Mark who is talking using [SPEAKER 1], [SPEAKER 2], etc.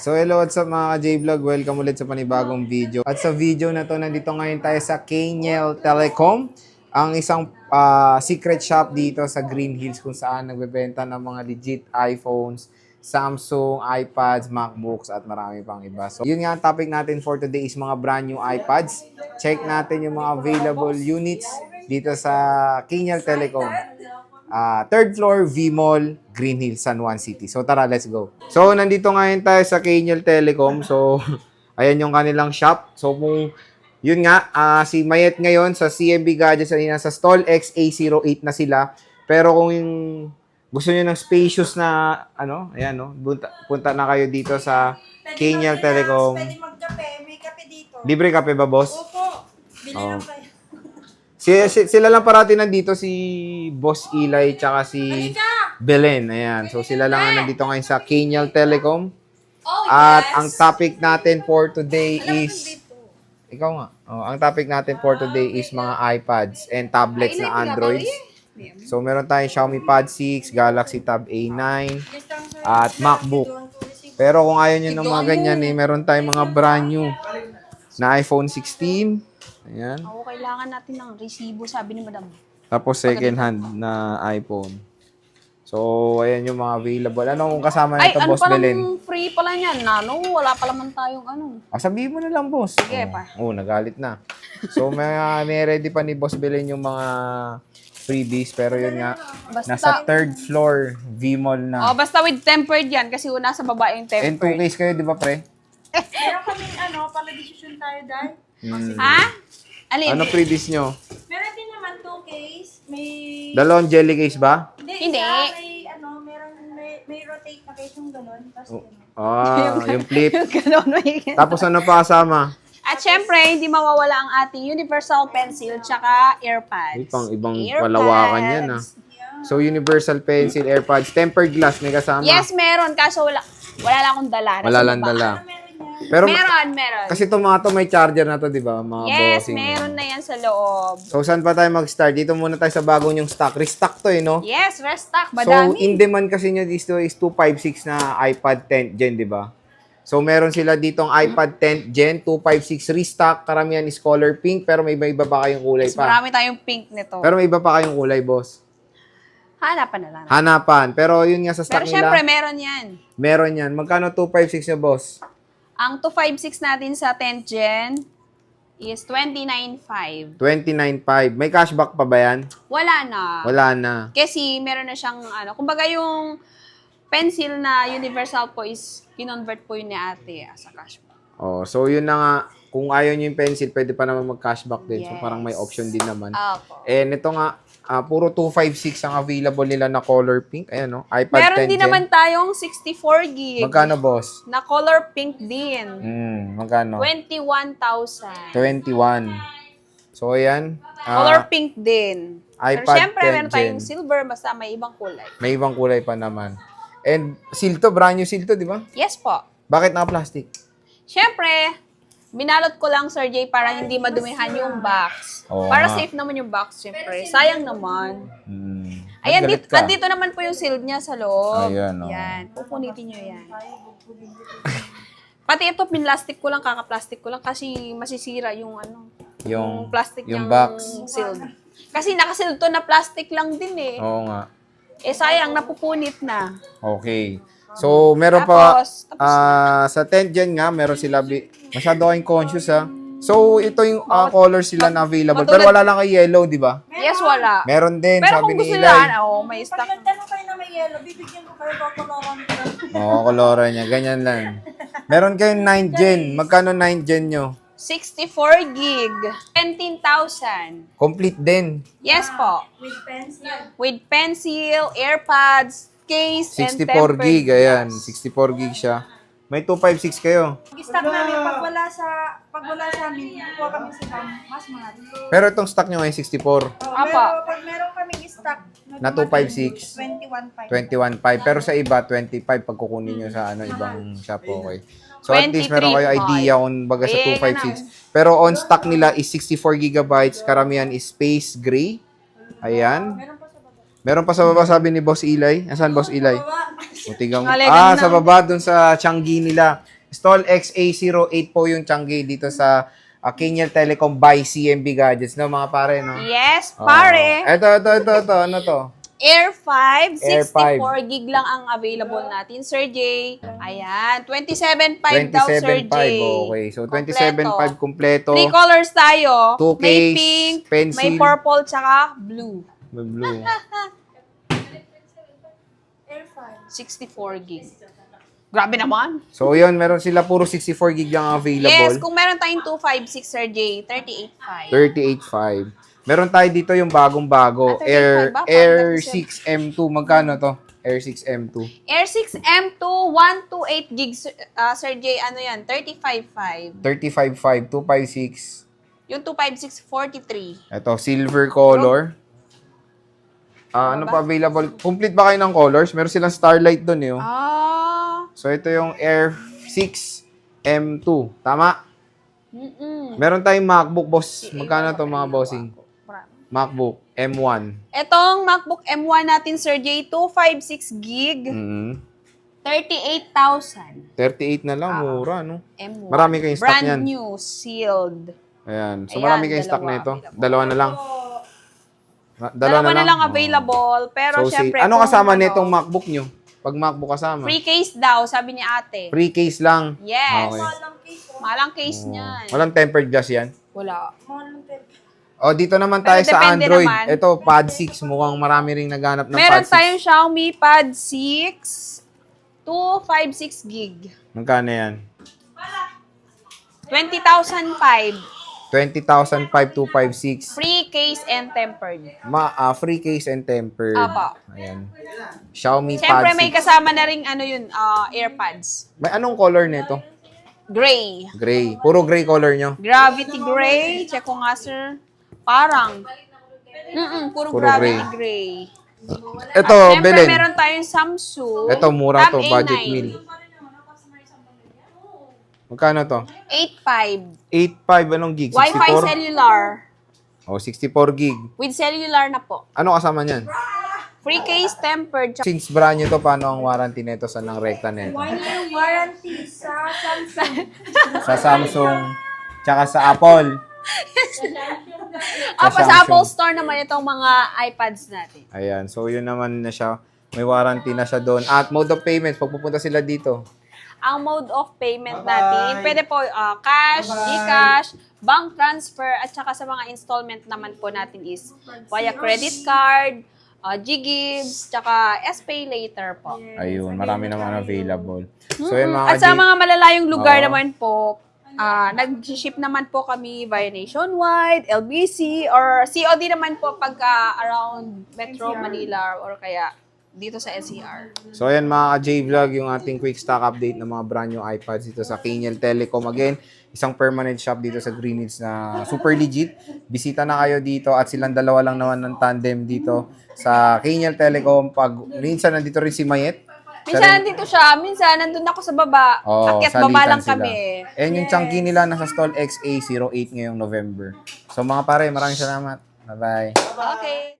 [SPEAKER 1] So hello, what's up mga J-Vlog? Welcome ulit sa panibagong video. At sa video na to, nandito ngayon tayo sa Kaniel Telecom, ang isang secret shop dito sa Green Hills kung saan nagbebenta ng mga legit iPhones, Samsung, iPads, MacBooks at marami pang iba. So yun nga ang topic natin for today is mga brand new iPads. Check natin yung mga available units dito sa Kaniel Telecom. Third floor, V-Mall, Green Hills, San Juan City. So tara, let's go. So nandito ngayon tayo sa Kaniel Telecom. So ayan yung kanilang shop. So kung yun nga, si Mayet ngayon sa CMB Gadgets ay nasa stall XA08 na sila. Pero kung yung gusto niyo ng spacious na ayan punta na kayo dito sa Kaniel Telecom.
[SPEAKER 2] Pwede magkape, may kape dito.
[SPEAKER 1] Libre kape ba, boss?
[SPEAKER 2] Opo, bili lang kayo.
[SPEAKER 1] Sila lang parati nandito, si Boss Eli tsaka si Belen. Ayan. So sila lang ang nandito ngayon sa Kaniel Telecom. At ang topic natin for today is ikaw nga. Ang topic natin for today is mga iPads and tablets na Android. So meron tayong Xiaomi Pad 6, Galaxy Tab A9 at MacBook. Pero kung ayaw niyo ng mga ganyan meron tayong mga brand new na iPhone 16. Ayan.
[SPEAKER 3] Ako, kailangan natin ng resibo, sabi ni Madam.
[SPEAKER 1] Tapos second hand na iPhone. So, ayan yung mga available. Ano kung kasama nito, Boss Belen?
[SPEAKER 3] Ay, free pala niyan. Wala pa naman tayong
[SPEAKER 1] Sabihin mo na lang, boss.
[SPEAKER 3] Sige pa.
[SPEAKER 1] Nagalit na. So, may ready pa ni Boss Belen yung mga freebies. Pero yun nga, nasa third floor, V-Mall na.
[SPEAKER 3] Basta with tempered yan kasi nasa baba yung
[SPEAKER 1] And 2
[SPEAKER 3] tempered.
[SPEAKER 1] case kayo, di ba, pre?
[SPEAKER 2] Meron kaming pala decision tayo dahil.
[SPEAKER 3] Ha? Alin?
[SPEAKER 1] Ano freebies nyo?
[SPEAKER 2] Meron din naman 2 case. May...
[SPEAKER 1] Dalawang jelly case ba?
[SPEAKER 3] Hindi.
[SPEAKER 2] Isa, may rotate na case yung gano'n. Tapos
[SPEAKER 1] Yung flip.
[SPEAKER 3] Ganon, may-
[SPEAKER 1] Tapos ano pa kasama?
[SPEAKER 3] At syempre, hindi mawawala ang ating universal pencil tsaka AirPods.
[SPEAKER 1] Ibang palawakan yan, So, universal pencil, AirPods, tempered glass, may kasama.
[SPEAKER 3] Yes, meron. Kaso wala lang akong dala. Nasa
[SPEAKER 1] Wala lang
[SPEAKER 3] baba.
[SPEAKER 1] dala.
[SPEAKER 2] meron yan.
[SPEAKER 1] Pero
[SPEAKER 3] Meron.
[SPEAKER 1] kasi itong mga to may charger na to, di ba? Mga
[SPEAKER 3] Yes,
[SPEAKER 1] bossing.
[SPEAKER 3] meron na yan sa loob.
[SPEAKER 1] So, saan pa tayo mag-start? Dito muna tayo sa bagong yung stock. Restock to no?
[SPEAKER 3] Yes, restock.
[SPEAKER 1] So,
[SPEAKER 3] Madami.
[SPEAKER 1] in demand kasi niya dito is 256 na iPad 10th Gen, di ba? So, meron sila ditong iPad 10th Gen, 256 restock. Karamihan is color pink, pero may iba pa kayong kulay
[SPEAKER 3] Mas
[SPEAKER 1] pa.
[SPEAKER 3] marami tayong pink nito.
[SPEAKER 1] Pero may iba pa kayong kulay, boss.
[SPEAKER 3] Hanapan na lang.
[SPEAKER 1] Hanapan. Pero yun nga sa stock
[SPEAKER 3] Pero
[SPEAKER 1] nila.
[SPEAKER 3] syempre, meron yan.
[SPEAKER 1] Meron yan. Magkano 256 niya, boss?
[SPEAKER 3] Ang 256 natin sa 10th Gen is 29.5.
[SPEAKER 1] 29.5. May cashback pa ba yan?
[SPEAKER 3] Wala na.
[SPEAKER 1] Wala na.
[SPEAKER 3] Kasi meron na siyang, kumbaga yung pencil na universal po is kinonvert po yun ni ate sa cashback.
[SPEAKER 1] So yun na nga. Kung ayaw nyo yung pencil, pwede pa naman mag-cashback din. So
[SPEAKER 3] Yes.
[SPEAKER 1] parang may option din naman.
[SPEAKER 3] Opo.
[SPEAKER 1] And ito nga, puro 256 ang available nila na color pink. Ayan, iPad
[SPEAKER 3] Meron
[SPEAKER 1] 10
[SPEAKER 3] din
[SPEAKER 1] Gen.
[SPEAKER 3] naman tayong 64 gig.
[SPEAKER 1] Magkano, boss?
[SPEAKER 3] Na color pink din.
[SPEAKER 1] Magkano?
[SPEAKER 3] 21,000.
[SPEAKER 1] 21. So, ayan.
[SPEAKER 3] Color pink din. Pero
[SPEAKER 1] iPad
[SPEAKER 3] syempre,
[SPEAKER 1] 10
[SPEAKER 3] meron tayong
[SPEAKER 1] Gen.
[SPEAKER 3] silver, basta may ibang kulay.
[SPEAKER 1] May ibang kulay pa naman. And seal to, brand new seal to, di ba?
[SPEAKER 3] Yes po.
[SPEAKER 1] Bakit naka-plastic?
[SPEAKER 3] Syempre, binalot ko lang, Sir Jay, para hindi madumihan yung box.
[SPEAKER 1] Oo
[SPEAKER 3] Para
[SPEAKER 1] nga.
[SPEAKER 3] safe naman yung box, syempre. Sayang naman. Ayan,
[SPEAKER 1] Nagalit ka.
[SPEAKER 3] andito naman po yung seal niya sa loob.
[SPEAKER 1] Ayan, oh.
[SPEAKER 3] Yan. Pupunitin nyo yan. Pati ito, pinlastic ko lang, kakaplastic ko lang kasi masisira yung yung plastic
[SPEAKER 1] yung
[SPEAKER 3] niyang
[SPEAKER 1] box.
[SPEAKER 3] sealed. Kasi nakasealed to na plastic lang din eh.
[SPEAKER 1] Oo nga.
[SPEAKER 3] Sayang, napupunit na.
[SPEAKER 1] Okay. So, meron pa,
[SPEAKER 3] Tapos
[SPEAKER 1] sa 10th Gen nga, meron sila, masyado kayong conscious So, ito yung color sila na available. Pero wala lang kay yellow, di ba?
[SPEAKER 3] Yes, wala.
[SPEAKER 1] Meron din,
[SPEAKER 3] Pero
[SPEAKER 1] sabi
[SPEAKER 3] kung
[SPEAKER 1] ni
[SPEAKER 3] gusto
[SPEAKER 1] Eli.
[SPEAKER 3] nila, may
[SPEAKER 2] Pag
[SPEAKER 3] stock.
[SPEAKER 2] nagtanong kayo na may yellow, bibigyan ko kayo kakalawan ko.
[SPEAKER 1] Oo, kolora niya. Ganyan lang. Meron kayong 9th Gen. Magkano 9th Gen nyo?
[SPEAKER 3] 64 gig. 17,000.
[SPEAKER 1] Complete din.
[SPEAKER 3] Yes po.
[SPEAKER 2] With pencil.
[SPEAKER 3] With pencil, AirPods, case, and
[SPEAKER 1] 64
[SPEAKER 3] tempered
[SPEAKER 1] gig. Ayan,
[SPEAKER 3] glass.
[SPEAKER 1] 64 gig siya. May 256 kayo.
[SPEAKER 2] Stock namin pag wala sa amin, kukuha kami sa mas mahal.
[SPEAKER 1] Pero itong stock nyo ngayon 64.
[SPEAKER 3] Apa.
[SPEAKER 2] Pag meron kaming stock
[SPEAKER 1] Na 256.
[SPEAKER 2] 21.5.
[SPEAKER 1] 21.5. Pero sa iba, 25 pag kukunin nyo sa ibang shop. Okay. So at least meron kayo
[SPEAKER 3] 23.5.
[SPEAKER 1] idea kung baga sa
[SPEAKER 3] Eh,
[SPEAKER 1] 256. Pero on stock nila is 64 gigabytes. Karamihan is space gray. Ayan.
[SPEAKER 2] Meron pa sa baba.
[SPEAKER 1] Meron pa sa baba sabi ni Boss Eli. Asan Boss Eli?
[SPEAKER 2] Baba.
[SPEAKER 1] Mutigang,
[SPEAKER 3] Maligang
[SPEAKER 1] sa baba dun sa Changi nila. Stall XA08 po yung Changi dito sa Kenya Telecom by CMB Gadgets, no mga pare, no?
[SPEAKER 3] Yes, pare.
[SPEAKER 1] Ito, ano to?
[SPEAKER 3] Air 5,
[SPEAKER 1] Air
[SPEAKER 3] 64 gig lang ang available natin, Sir J. Ayan, 27.5 daw, Sir
[SPEAKER 1] 27.5,
[SPEAKER 3] J.
[SPEAKER 1] okay. So, 27.5 kompleto.
[SPEAKER 3] 3 colors tayo.
[SPEAKER 1] 2
[SPEAKER 3] May
[SPEAKER 1] case,
[SPEAKER 3] pink,
[SPEAKER 1] pencil.
[SPEAKER 3] may purple, tsaka blue.
[SPEAKER 1] May blue.
[SPEAKER 2] Air 5.
[SPEAKER 3] 64 gig. Grabe naman.
[SPEAKER 1] So, yun, meron sila puro 64 gig lang available.
[SPEAKER 3] Yes, kung meron tayong 256, Sir J, 38.5.
[SPEAKER 1] 38.5. Meron tayo dito yung bagong-bago.
[SPEAKER 3] 35 ba?
[SPEAKER 1] Air
[SPEAKER 3] Parang
[SPEAKER 1] 6 M2. Magkano to? Air 6 M2.
[SPEAKER 3] Air 6 M2, 128 gigs, Sir J, ano yan? 35.5.
[SPEAKER 1] 35.5, 256.
[SPEAKER 3] Yung 256, 43.
[SPEAKER 1] Ito, silver color. Ano pa available? Complete ba kayo ng colors? Meron silang Starlight doon eh. Oh. So, ito yung Air 6 M2. Tama? Meron tayong MacBook, boss. Magkano to mga bossing? MacBook M1.
[SPEAKER 3] Etong MacBook M1 natin, Sir J, 256 gig, 38,000.
[SPEAKER 1] 38 na lang, mura, no?
[SPEAKER 3] M1.
[SPEAKER 1] Marami kayong stock
[SPEAKER 3] Brand
[SPEAKER 1] yan.
[SPEAKER 3] new, sealed.
[SPEAKER 1] Ayan. So,
[SPEAKER 3] Ayan,
[SPEAKER 1] marami kayong stock
[SPEAKER 3] dalawa
[SPEAKER 1] na ito.
[SPEAKER 3] available.
[SPEAKER 1] Dalawa na lang.
[SPEAKER 3] Dalawa na lang
[SPEAKER 1] Oh.
[SPEAKER 3] available, pero
[SPEAKER 1] So,
[SPEAKER 3] syempre,
[SPEAKER 1] ano
[SPEAKER 3] kung
[SPEAKER 1] kasama
[SPEAKER 3] ano,
[SPEAKER 1] nitong MacBook nyo? Pag MacBook kasama?
[SPEAKER 3] free case daw, sabi ni ate.
[SPEAKER 1] Free case lang.
[SPEAKER 3] Yes.
[SPEAKER 1] Okay.
[SPEAKER 2] Malang case.
[SPEAKER 3] Malang case niyan.
[SPEAKER 1] Walang tempered glass yan.
[SPEAKER 3] Wala.
[SPEAKER 2] Malang case.
[SPEAKER 1] O, dito naman
[SPEAKER 3] Pero
[SPEAKER 1] tayo sa
[SPEAKER 3] depende
[SPEAKER 1] Android.
[SPEAKER 3] naman.
[SPEAKER 1] Ito, Pad 6. Mukhang marami ring naghanap ng
[SPEAKER 3] Meron
[SPEAKER 1] Pad 6.
[SPEAKER 3] tayong Xiaomi Pad 6, 256 gig.
[SPEAKER 1] Magkano yan?
[SPEAKER 3] 20,005.
[SPEAKER 1] 20,556.
[SPEAKER 3] Free case and tempered.
[SPEAKER 1] Free case and tempered.
[SPEAKER 3] Apo.
[SPEAKER 1] Ayan. Xiaomi
[SPEAKER 3] Siyempre
[SPEAKER 1] Pad 6.
[SPEAKER 3] may kasama na rin ano yun, AirPods.
[SPEAKER 1] May anong color nito?
[SPEAKER 3] Gray.
[SPEAKER 1] Gray. Puro gray color nyo.
[SPEAKER 3] Gravity gray. Check ko nga, sir. Parang. Puro
[SPEAKER 1] Puro
[SPEAKER 3] gravity
[SPEAKER 1] gray.
[SPEAKER 3] gray.
[SPEAKER 1] Ito,
[SPEAKER 3] Siyempre
[SPEAKER 1] Belen.
[SPEAKER 3] meron tayong Samsung.
[SPEAKER 1] Ito, mura
[SPEAKER 3] Tab
[SPEAKER 1] to. Budget
[SPEAKER 3] A9.
[SPEAKER 1] meal. Magkano to?
[SPEAKER 3] 8.5.
[SPEAKER 1] 8.5. Anong gig? 64?
[SPEAKER 3] Wi-Fi cellular.
[SPEAKER 1] 64 gig.
[SPEAKER 3] With cellular na po.
[SPEAKER 1] Ano kasama niyan?
[SPEAKER 3] Free case tempered. Tsaka
[SPEAKER 1] Since brand nyo to, paano ang warranty nito sa ng rekta nito?
[SPEAKER 2] 1 year warranty sa Samsung.
[SPEAKER 1] Sa Samsung, tsaka sa Apple.
[SPEAKER 3] sa
[SPEAKER 1] Samsung.
[SPEAKER 3] Apple Store naman itong mga iPads natin.
[SPEAKER 1] Ayan, so yun naman na siya. May warranty na siya doon. At mode of payments, pag pupunta sila dito.
[SPEAKER 3] Ang mode of payment natin, pwede po cash, GCash, bank transfer, at saka sa mga installment naman po natin is via credit card, GGives, tsaka SPay later po.
[SPEAKER 1] Ayun, marami naman available. So yun mga
[SPEAKER 3] At sa
[SPEAKER 1] ka-G-
[SPEAKER 3] mga malalayong lugar
[SPEAKER 1] Oo.
[SPEAKER 3] naman po, nag-ship naman po kami via Nationwide, LBC, or COD naman po pagka around Metro Manila or kaya dito sa NCR.
[SPEAKER 1] So ayan mga ka-J-Vlog, yung ating quick stock update ng mga brand new iPads dito sa Kenyel Telecom. Again, isang permanent shop dito sa Green Hills na super legit. Bisita na kayo dito at silang dalawa lang naman ng tandem dito sa Kenyel Telecom. Minsan nandito rin si Mayet.
[SPEAKER 3] Minsan nandito siya, minsan nandun ako sa baba. Akyat baba
[SPEAKER 1] salitan
[SPEAKER 3] lang
[SPEAKER 1] sila.
[SPEAKER 3] kami.
[SPEAKER 1] And yung chunky nila nasa stall XA08 ngayong November. So mga pare, maraming salamat. Bye-bye.
[SPEAKER 3] Okay.